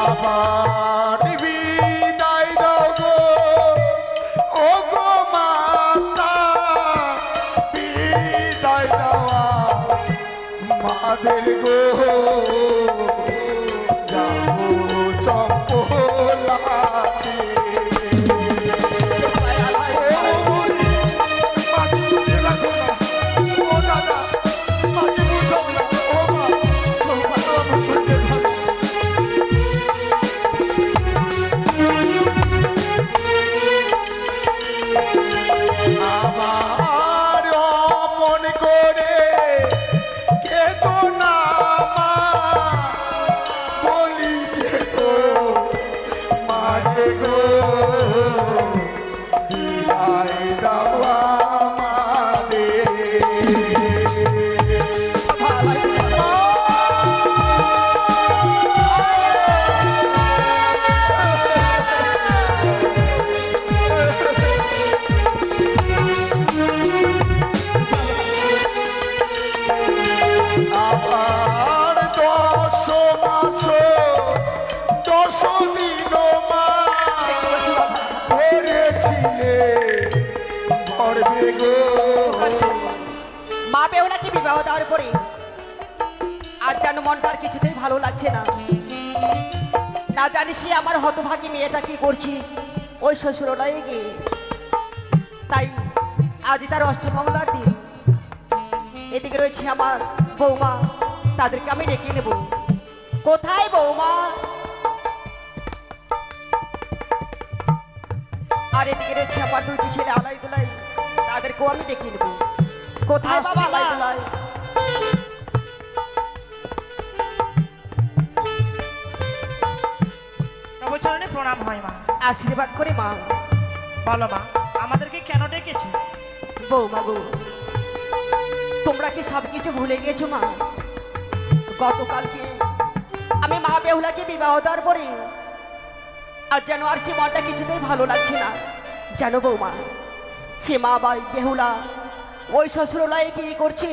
আবার বিদায় দাও গো ও গো মাতা, বিদায় দেওয়া মাদের গো, যাবো চম্পলাতে। আমার অমন করে কেঁদো না মা, বলি যে তো মারে গো, বিদায় দাও আমাদের। আবার 10 মাস 10 দিন মা ধরেছিলে ভরবে গো। মা বেহুলাকে বিবাহ দেওয়ার পরে আজ যেন মনটার কিছুতেই ভালো লাগছে না। না জানি সে আমার হতভাগী মেয়েটা কি করছি ওই শ্বশুরালয়ে গিয়ে। তাই আজ তার অষ্টমঙ্গলার দিন, এদিকে রয়েছে আমার বৌমা, তাদেরকে আমি ডেকে নেব। কোথায় বৌমা? আর এদিকে রয়েছে আমার 2টি ছেলে আলাই দুলাই, তাদেরকেও আমি ডেকে নেব। কোথায় বাবা আলাই দুলাই? প্রভুচরণে প্রণাম হয় মা। আশীর্বাদ করে মা। বলো মা, আমাদেরকে কেন ডেকেছো? বৌমা গো, তোমরা কি সব কিছু ভুলে গিয়েছো মা? গতকালকে আমি মা বেহুলাকে বিবাহ দেওয়ার পরে আর যেন আর সে মনটা কিছুতেই ভালো লাগছে না। জানো বৌমা, সে মা বাই বেহুলা ওই শ্বশুরালয়ে কি করছে,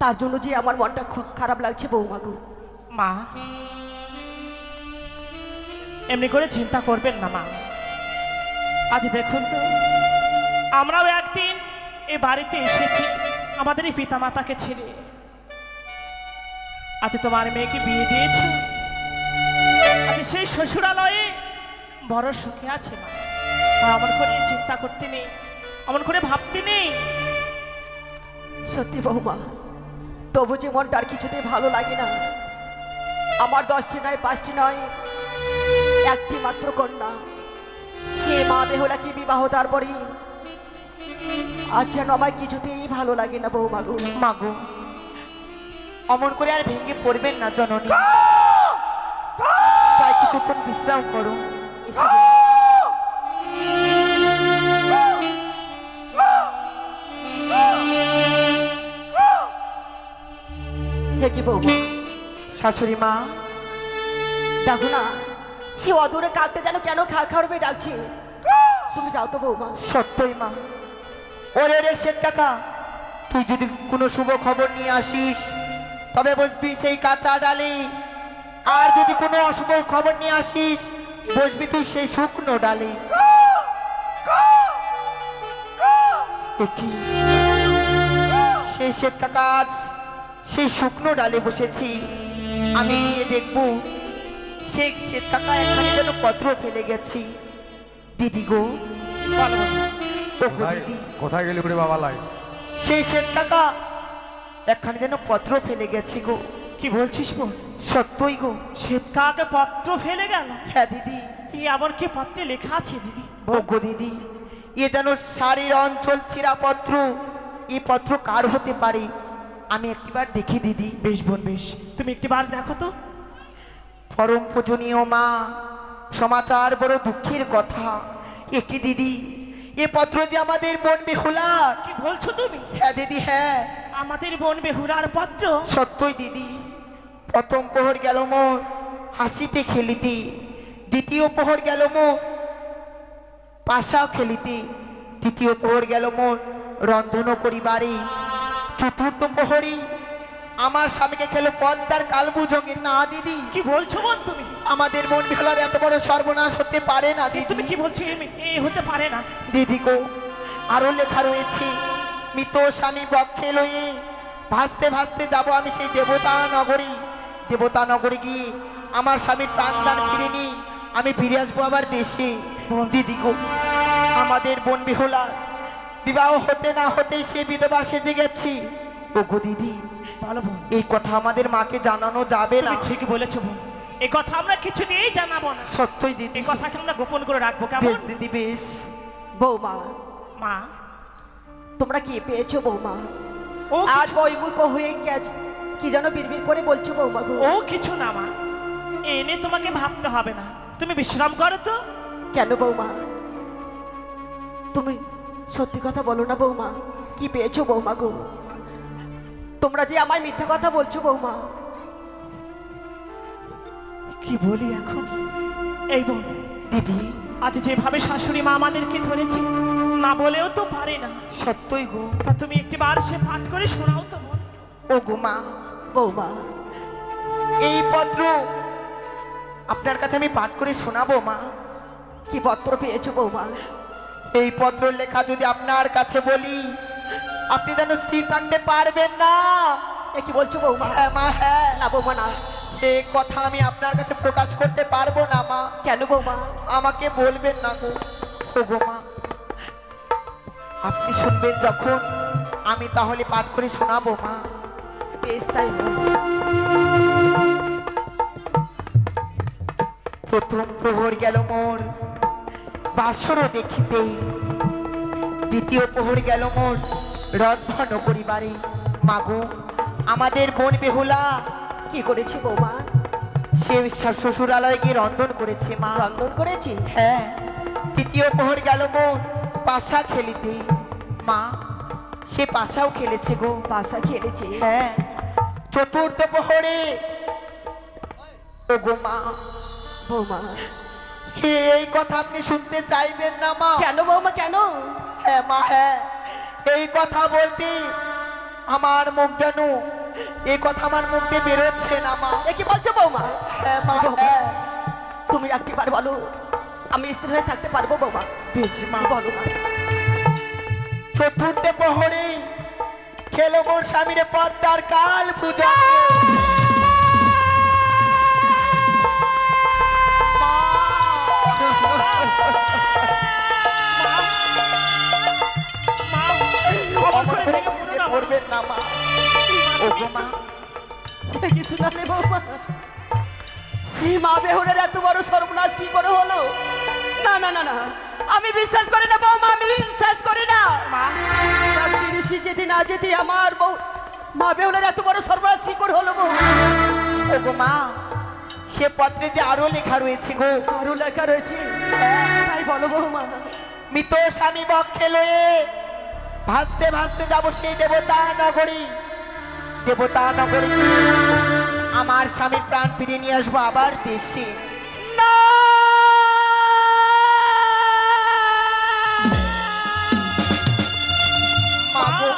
তার জন্য যে আমার মনটা খুব খারাপ লাগছে বৌমা গো। মা, এমনি করে চিন্তা করবেন না মা। আজ দেখুন তো, আমরাও একদিন এ বাড়িতে এসেছি আমাদের এই পিতা মাতাকে ছেড়ে। আজ তোমার মেয়েকে বিয়ে দিয়েছে, আজ সেই শ্বশুরালয়ে বড় সুখে আছে মা। আর অমন করে চিন্তা করতে নেই, অমন করে ভাবতে নেই। সত্যি বৌমা, তবু যে মনটা আর কিছুতেই ভালো লাগে না। আমার 10টি নয় 5টি নয়, একটি মাত্র কন্যা, সে মা বেহুলাকে বিবাহ দেওয়ার পরে আজ যেন আমার কিছুতেই ভালো লাগে না বৌমা গো। মাগো, অমন করে আর ভেঙে পড়বেন না জননী, তাই কিছুক্ষণ বিশ্রাম করো। এসো বৌ। হে কি বৌমা, শাশুড়ি মা, দেখো না সে অদূরে কাঁদতে যেন কেন খা খাওয়াবে ডাকছে। তুমি যাও তো বৌমা। সত্যই মা। ওরে রে শ্বেত কাকা, তুই যদি কোনো শুভ খবর নিয়ে আসিস তবে বসবি সেই কাঁচা ডালে, আর যদি কোনো অশুভ খবর নিয়ে আসিস বসবি তুই সেই শুকনো ডালে। এ কি? সেই শ্বেত কাকা আজ সেই শুকনো ডালে বসেছি। আমি গিয়ে দেখবো সেই শ্বেত কাকা এখানে যেন পত্র ফেলে গেছি। দিদি গো, বলো মা। ও গো দিদি, কোথায় গেলি রে বাবা লাই? সেই শ্বেত কাকা এখানে যেন পত্র ফেলে গেছি গো। কি বলছিস বোন? সত্যই গো। শ্বেত কাকে পত্র ফেলে গেল? হ্যাঁ দিদি। কি আবার কি পত্রে লেখা আছে দিদি? ও গো দিদি, এ যেন শাড়ির অঞ্চল ছিঁড়া পত্র। এ পত্র কার হতে পারে? আমি একবার দেখি দিদি। বেশ বোন বেশ, তুমি একটিবার দেখো তো। পরম পূজনীয় মা, সমাচার বড় দুঃখের কথা। একটি দিদি, এ পত্র যে আমাদের বোন বেহুলার। কি বলছো তুমি? হ্যাঁ দিদি, হ্যাঁ আমাদের বোন বেহুলার পত্র? সত্যই দিদি। প্রথম প্রহর গেল মোর হাসিতে খেলিতে, দ্বিতীয় প্রহর গেল মোর পাশা খেলিতে, তৃতীয় প্রহর গেল মোর রন্ধন করিবারে, চতুর্থ প্রহরী আমার স্বামীকে খেলো পদ্মার কালবুঝঙ্গি না দিদি। কি বলছো বোন তুমি? আমাদের মন বিহলার এত বড় সর্বনাশ হতে পারে না তুমি দিদি। কি বলছো? এই হতে পারে না। দিদি গো, আরো লেখা রয়েছে, মৃত স্বামী বক্ষে লয়ে ভাসতে ভাসতে যাব আমি সেই দেবতা নগরী। দেবতা নগরী গিয়ে আমার স্বামীর প্রাণদান ফিরে নি আমি ফিরে আসবো আবার দেশে। দিদি গো, আমাদের বোন বিহলার বিবাহ হতে না হতেই সে বিধবা সেজে গেছি। ও গো দিদি, ভালো বোন, এই কথা আমাদের মাকে জানানো যাবে না। তুমি ঠিকই বলেছো বোন, এই কথা আমরা কিছুতেই জানাবো না। সত্যই দিদি, এই কথাকে আমরা গোপন করে রাখবো, কেমন? বেশ দিদি বেশ। বৌমা, মা, তোমরা কি পেয়েছো বৌমা? ও আজ বইমুখ হয়ে কি যেন বিড়বিড় করে বলছো বৌমা গো? ও কিছু না মা, এনে তোমাকে ভাবতে হবে না, তুমি বিশ্রাম করো তো। কেন বৌমা, তুমি সত্যি কথা বলো না বৌমা? কি পেয়েছো বৌমা গো? তোমরা যে আমায় মিথ্যা কথা বলছো বৌমা। কি বলি এখন? এই বোন, দিদি আজ যেভাবে শাশুড়ি মা আমাদেরকে ধরেছে, না বলেও তো পারে না। সত্যই গো। তা তুমি একটিবার সে পাঠ করে শোনাও তো বোন। ও গো মা, বৌমা, এই পত্র আপনার কাছে আমি পাঠ করে শোনাবো মা। কি পত্র পেয়েছো বৌমা? এই পত্র লেখা যদি আপনার কাছে বলি, আপনি যেন স্থির থাকতে পারবেন না। এ কি বলছো বৌমা? হ্যাঁ মা, হ্যাঁ। না বৌমা না। এই কথা আমি আপনার কাছে প্রকাশ করতে পারবো না মা। কেন বৌমা? আমাকে বলবেন না গো। ও গো মা, আপনি শুনবেন যখন, আমি তাহলে পাঠ করে শোনাবো মা। বেশ তাই বল। প্রথম প্রহর গেল মোর বাসর দেখিতে, দ্বিতীয় প্রহর গেল মোর রন্ধন করিবারে। মাগো, আমাদের বোন বেহুলা কি করেছি বৌমা? সে শ্বশুরালয়ে গিয়ে রন্ধন করেছে মা। রন্ধন করেছি? হ্যাঁ। তৃতীয় প্রহর গেল মোর পাশা খেলিতে। মা, সে পাশাও খেলেছে গো। বাসা খেলেছি? হ্যাঁ। চতুর্থ প্রহরে ও গো মা, বৌমা, এই কথা আপনি শুনতে চাইবেন না মা। কেন বৌমা কেন? হ্যাঁ মা, হ্যাঁ। এই কথা বলতে আমার মুখ যেন, এই কথা আমার মুখ দিয়ে বেরোচ্ছে না মা। এ কি বলছো বৌমা? হ্যাঁ মা, হ্যাঁ। তুমি একটিবার বলো, আমি স্থির হয়ে থাকতে পারবো বৌমা? বেশ মা, বলো না। চতুর্থ প্রহরে খেলো মোর স্বামীর পদ্মার কাল পূজা। মা, অমন করে ভেঙে পড়ো না। করবেন না মা। ও গো মা, এ কি শোনালে বৌমা? সেই মা বেহুরের এত বড় সর্বনাশ কি করে হলো? না না না না, আমি বিশ্বাস করি না বৌমা, আমি বিশ্বাস করি না। মা, ঋষি যেতে না যেতে আমার বউ মা বেহুলের এত বড় সর্বনাশ কি করে হলো বৌ? ও গো মা, সে পত্রে যে আরো লেখা রয়েছে গো। আরো লেখা রয়েছে? তাই বলো বৌমা। মৃত স্বামী বক্ষে লয়ে ভাসতে ভাসতে যাব সেই দেবতা নগরী। দেবতা নগরী গিয়ে আমার স্বামীর প্রাণ ফিরিয়ে নিয়ে আসবো আবার দেশে। না! মা গো,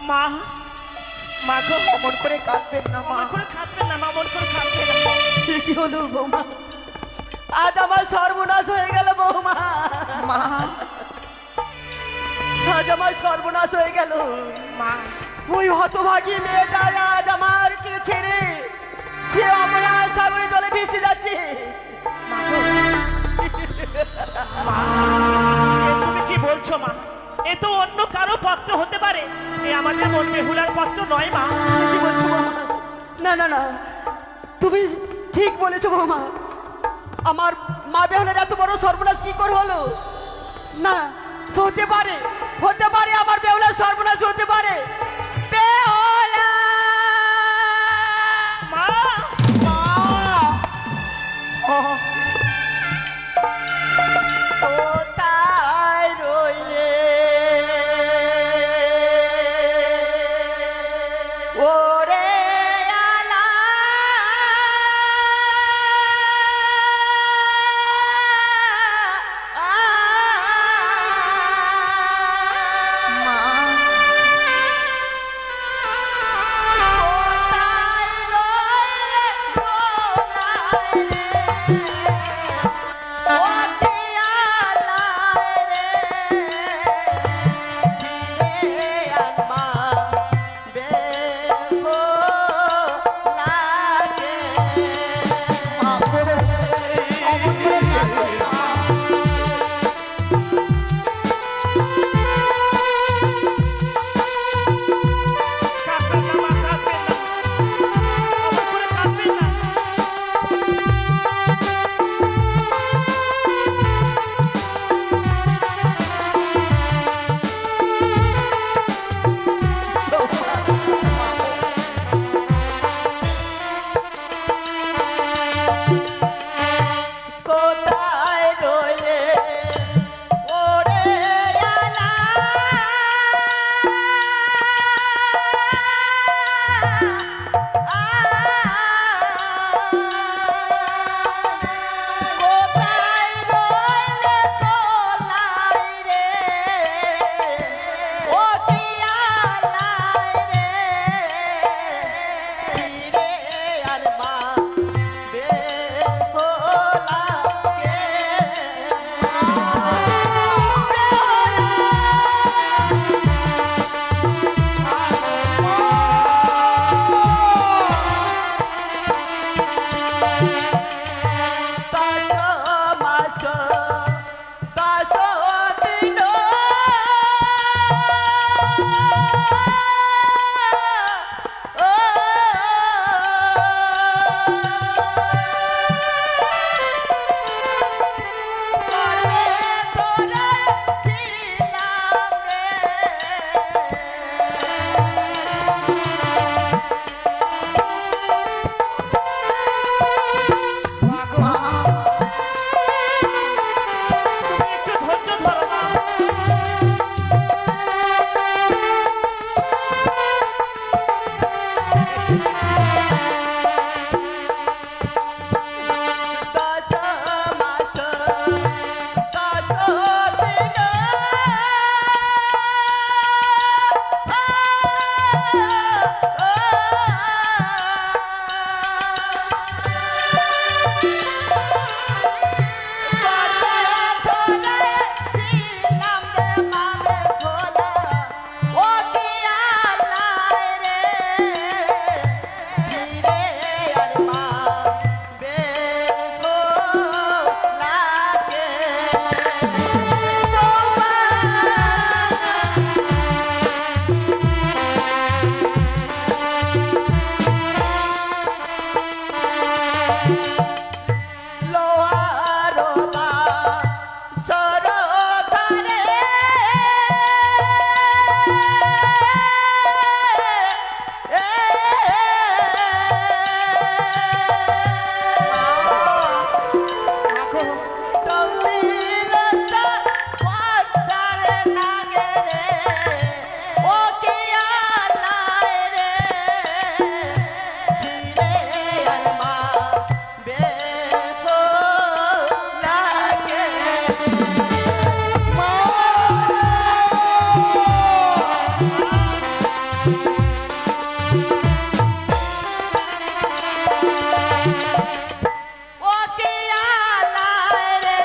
মা, মা গো, অমন করে কাঁদবেন না মা। অমন করে কাঁদবেন না মা, অমন করে কাঁদবেন না। এ কি হলো বৌমা? আজ আমার সর্বনাশ হয়ে গেল বৌমা। মা, আজ আমার সর্বনাশ হয়ে গেল। মা, ওই হতভাগী মেয়েটা আজ আমারকে ছেড়ে সে অমরা সাগরে জলে ভেসে যাচ্ছে। মা গো, মা, এ তুমি কি বলছো মা? এ তো অন্য কারো পত্র হতে পারে, এ আমাদের বোন বেহুলার পত্র নয় মা। এ কি বলছো বৌমা? না না না, তুমি ঠিক বলেছো বৌমা। আমার মা বেহুলের এত বড় সর্বনাশ কি করে হলো? না, হতে পারে, হতে পারে আমার বেহুলার সর্বনাশ হতে পারে। বেহুলা! মা, মা, ও, কোথায় রইলে ওরে আলা? মা, ও কে আলায় রে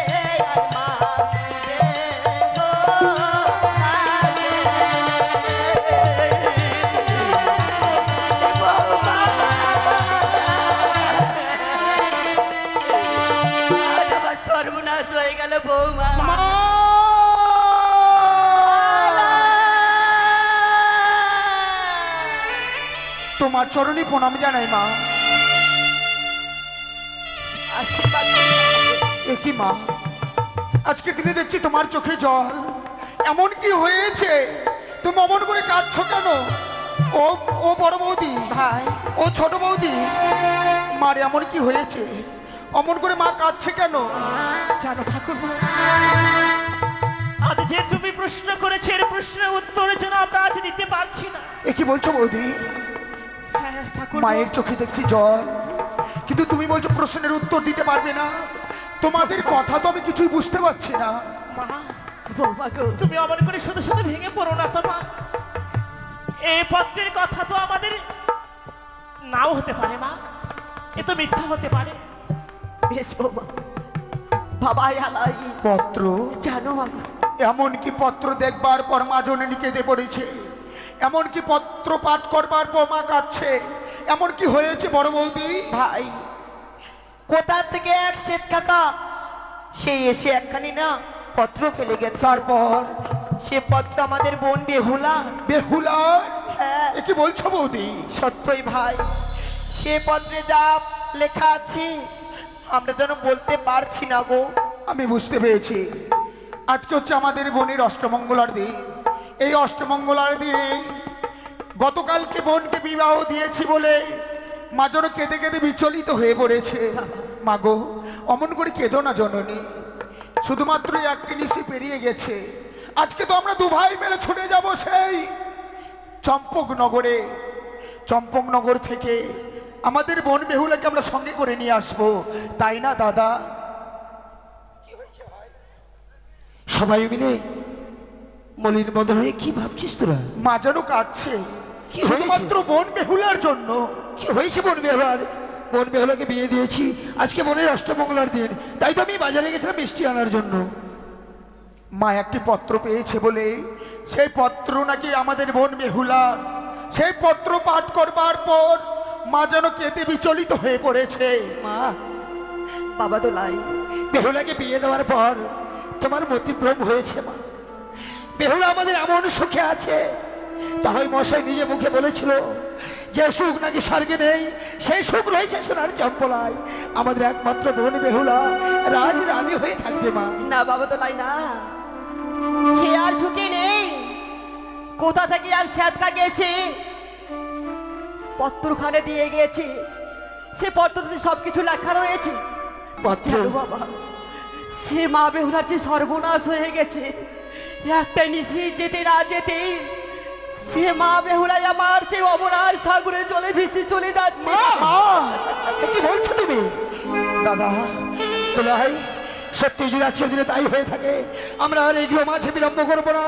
রে আর মা রে গো লাগে আজ আমার সর্বনাশ হয়ে গেল বৌমা। তোমার চরণে প্রণাম জানাই মা। আশীর্বাদ করো। এ কি মা, আজকে দিনে দেখছি তোমার চোখে জল, এমন কি হয়েছে? তুমি অমন করে কাঁদছো কেন? ও ও বড় বৌদি, ভাই ও ছোট বৌদি, মার এমন কি হয়েছে? অমন করে মা কাঁদছে কেন? জানো ঠাকুর, আজ যে তুমি প্রশ্ন করেছো এর প্রশ্নের উত্তরের জন্য আমরা আজ দিতে পারছি না। এ কি বলছো বৌদি? হ্যাঁ ঠাকুর, মায়ের চোখে দেখছি জল, কিন্তু তুমি বলছো প্রশ্নের উত্তর দিতে পারবে না। তোমাদের কথা তো আমি কিছুই বুঝতে পারছি না। মা বৌমা গো, তুমি অমন করে শুধু শুধু ভেঙে পড়ো না তো মা। এই পত্রের কথা তো আমাদের নাও হতে পারে মা, এ তো মিথ্যা হতে পারে। বেশ বৌমা, বাবা আলাই পত্র, জানো মা গো, এমন কি পত্র দেখবার পর মা জননী কেঁদে পড়েছে, এমন কি পত্র পাঠ করবার পর মা কাঁদছে, এমন কি হয়েছে বড় বৌদি? ভাই কোথা থেকে এক শ্বেত কাকা সে এসে একখানি না পত্র ফেলে গেছে। তারপর সে পত্র আমাদের বোন বেহুলা। বেহুলার? হ্যাঁ এ কি বলছো বৌদি? সত্যই ভাই, সে পত্রে যা লেখা আছে আমরা যেন বলতে পারছি না গো। আমি বুঝতে পেরেছি, আজকে হচ্ছে আমাদের বোনের অষ্টমঙ্গলার দিন। এই অষ্টমঙ্গলার দিনে গতকালকে বোনকে বিবাহ দিয়েছি বলে মা যেন কেঁদে কেঁদে বিচলিত হয়ে পড়েছে। মা গো, অমন করে কেঁদো না জননী, শুধুমাত্র একটি নিশি পেরিয়ে গেছে। আজকে তো আমরা দু ভাই মিলে ছুটে যাব সেই চম্পকনগরে। চম্পকনগর থেকে আমাদের বোন বেহুলাকে আমরা সঙ্গে করে নিয়ে আসবো, তাই না দাদা? সবাই মিলে মলিন বদন হয়ে কি ভাবছিস তোরা? মা যেন কাঁদছে কি হয়েছে? শুধুমাত্র বোন বেহুলার জন্য। কি হয়েছে বোন বেহুলার? বোন বেহুলাকে বিয়ে দিয়েছি, আজকে বোনের অষ্টমঙ্গলার দিন, তাই তো আমি বাজারে গেছিলাম মিষ্টি আনার জন্য। মা একটি পত্র পেয়েছে বলে, সেই পত্র নাকি আমাদের বোন বেহুলার। সেই পত্র পাঠ করবার পর মা যেন কেঁদে বিচলিত হয়ে পড়েছে। মা, বাবা দোলাই বেহুলাকে বিয়ে দেওয়ার পর তোমার মতিভ্রম হয়েছে মা। বেহুলা আমাদের এমন সুখে আছে, তাই মশাই নিজে মুখে বলেছিল যে সুখ নাকি স্বর্গে নেই, সেই সুখ রয়েছে সোনার চম্পলায়। আমাদের একমাত্র বোন বেহুলা রাজ রানী হয়ে থাকবে মা। না বাবা দোলাই না, সে আর সুখী নেই। কোথা থেকে আর শ্যাতকা গেছে, পত্রখানে দিয়ে গিয়েছে, সে পত্রতে সবকিছু লেখা রয়েছে। পত্র? জানো বাবা, সে মা বেহুলার যে সর্বনাশ হয়ে গেছে। একটা নিশি যেতে না যেতে সে মা বেহুলাই আমার সে অবনার সাগরে জলে ভেসে চলে যাচ্ছে। মা, এ কি বলছো তুমি? দাদা, ভাই সত্যি যদি আজকের দিনে তাই হয়ে থাকে, আমরা আর এই গৃহ মাঝে বিলম্ব করবো না,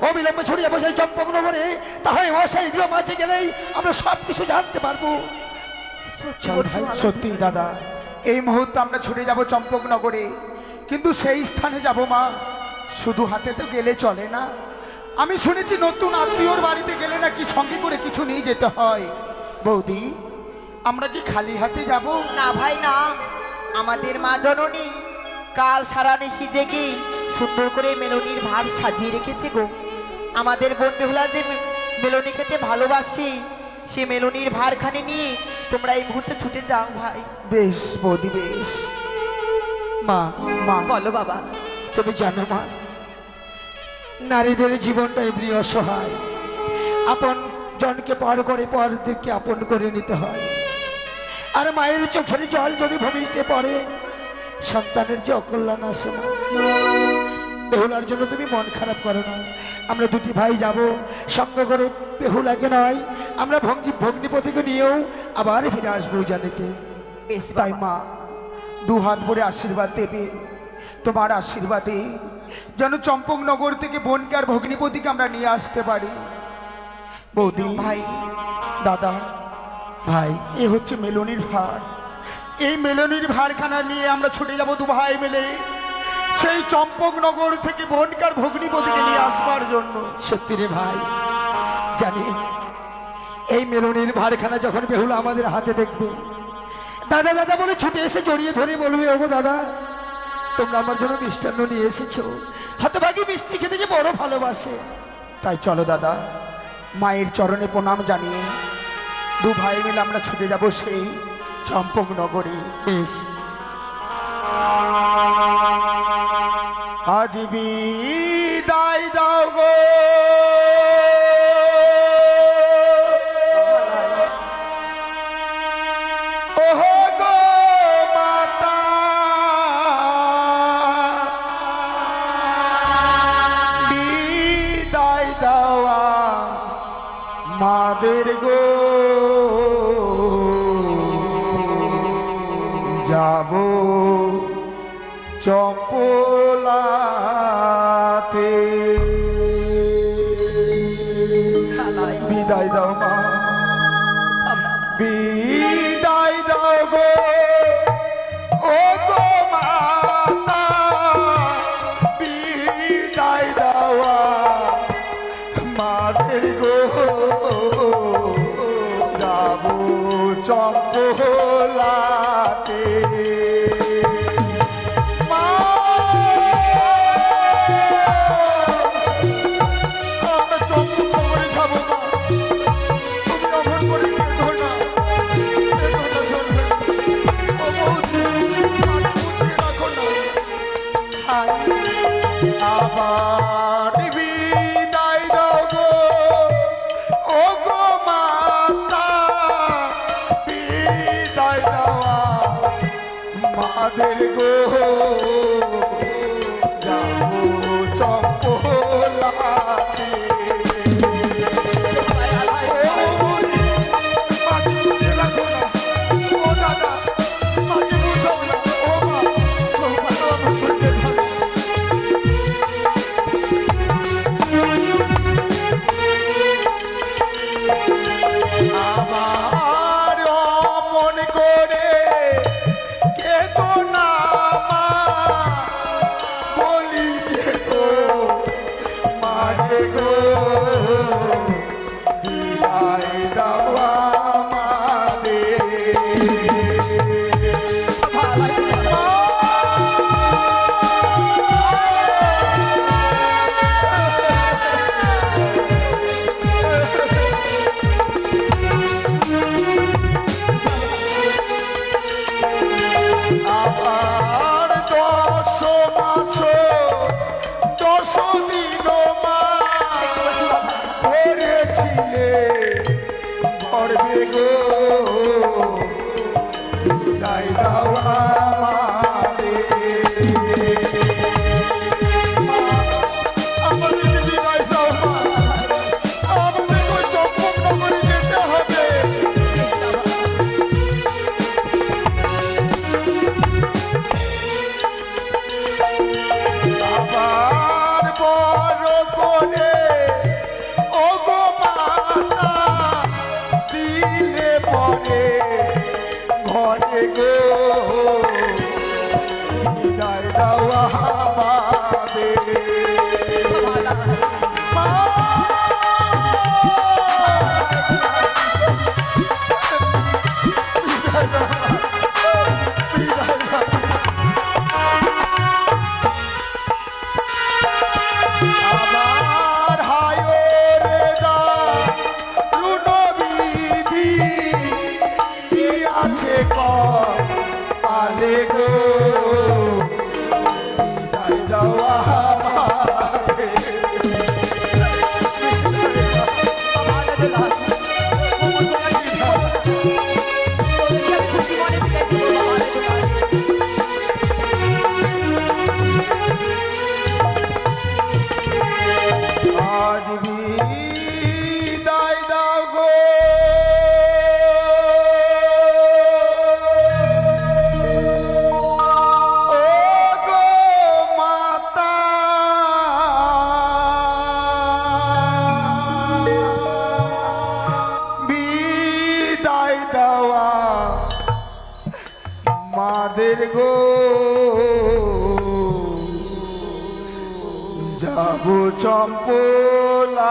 অবিলম্বে ছড়িয়ে বসে চম্পকনগরে। তাহলে মশাই গৃহ মাঝে গেলেই আমরা সব কিছু জানতে পারবো। সত্যি দাদা, এই মুহূর্তে আমরা ছুটে যাব চম্পকনগরে, কিন্তু সেই স্থানে যাব মা, শুধু হাতে তো গেলে চলে না। আমি শুনেছি নতুন আত্মীয়র বাড়িতে গেলে নাকি সঙ্গে করে কিছু নিয়ে যেতে হয়। বৌদি, আমরা কি খালি হাতে যাব? না ভাই না, আমাদের মা জননী কাল সারা নিশি জেগে সুন্দর করে মেলনির ভার সাজিয়ে রেখেছে গো। আমাদের বোন বেহুলা যে মেলনি খেতে ভালোবাসি, সে মেলনির ভারখানি নিয়ে তোমরা এই মুহূর্তে ছুটে যাও ভাই। বেশ বৌদি, বেশ। মা, মা, বলো বাবা। তুমি জানো মা, নারীদের জীবনটা এমনি অসহায়। আপন জনকে পর করে পরদেরকে আপন করে নিতে হয়। আর মায়ের চোখের জল যদি ভূমিষ্ঠে পড়ে, সন্তানের যে অকল্যাণ আসে মা। বেহুলার জন্য তুমি মন খারাপ করো না। আমরা দুটি ভাই যাব সঙ্গ করে, বেহুলাকে নয়, আমরা ভগ্নিপতিকে নিয়েও আবার ফিরে আসবো জানিতে। বেশ তাই বাবা। মা, দু হাত ভরে আশীর্বাদ দেবে। তোমার আশীর্বাদে যেন চম্পকনগর থেকে বোনকে আর ভগ্নিপতিকে আমরা নিয়ে আসতে পারি। বৌদি, ভাই দাদা, ভাই এ হচ্ছে মেলনির ভার। এই মেলনির ভারখানা নিয়ে আমরা ছুটে যাব দু ভাই মিলে সেই চম্পকনগর থেকে বনকার ভগ্নিপতিকে নিয়ে আসবার জন্য। সত্যি রে ভাই, জানিস এই মেলনির ভারখানা যখন বেহুলা আমাদের হাতে দেখবে, দাদা দাদা বলে ছুটে এসে জড়িয়ে ধরে বলবে, ওগো দাদা তোমরা আমার জন্য মিষ্টান্ন নিয়ে এসেছো। হতভাগী মিষ্টি খেতে যে বড় ভালোবাসে। তাই চলো দাদা, মায়ের চরণে প্রণাম জানিয়ে দু ভাই মিলে আমরা ছুটে যাব সেই চম্পকনগরে। বেশ, আজ বিদায় দাও গো ওহো গো মাতা, বিদায় দাওয়া মাদের গো, যাব চম্পলাতে। বিদায় দাও মা, বিদায় দাও গো ও গো মাতা, বিদায় দাওয়া মাদের গো, যাব চম্পলাতে। আবার বিদায় দাও গো ও গো মাতা, বিদায় দেওয়া মাদের গো, যাবো চম্পলাতে। ও দাদা মাকে বুঝাও না, ও মা, ও মা, আমার বুঝতে হবে। আমার মন করে কেতো না মা, বলি যে তো মারে গো, বিদায় দাও আমাদের। আবার 10 মাস 10 দিন মা ধরেছিলে গর্বে গো, বিদায় দাও আমাদের। আমাদের বিদায় দাও মা, আমাদের ওই চম্পকনগরে যেতে হবে। আবার বড় করে ও গো মাতা, দিলে পরে ঘরে গো, বিদায় দাও আমাদের। মা, বিদায় দাও, বিদায় দাও। আবার হায় রে দা রুনবিধি কি আছে কপালে গো, বিদায় দাও আমাদের। আজ বিদায় দাও গো মায়ের গো যাব চম্পলাতে।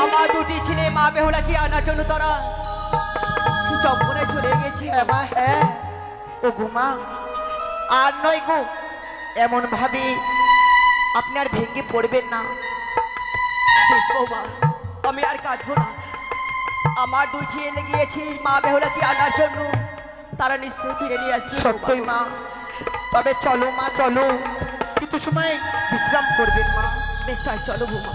আমার দুটি ছেলে মা বেহুলাকে আনার জন্য তারা চম্পনে চলে গেছে। হ্যাঁ মা, হ্যাঁ। ও গো মা, আর নয় গো, এমন ভাবে আপনি আর ভেঙে পড়বেন না। বেশ বৌমা, আমি আর কাঁদবো না। আমার দুই ছেলে গিয়েছে মা বেহুলাকে আনার জন্য, তারা নিশ্চয়ই ফিরে নিয়ে আসবে। সত্যই মা, তবে চলো মা চলো, কিছু সময় বিশ্রাম করবেন মা। বেশ তাই চলো বৌমা।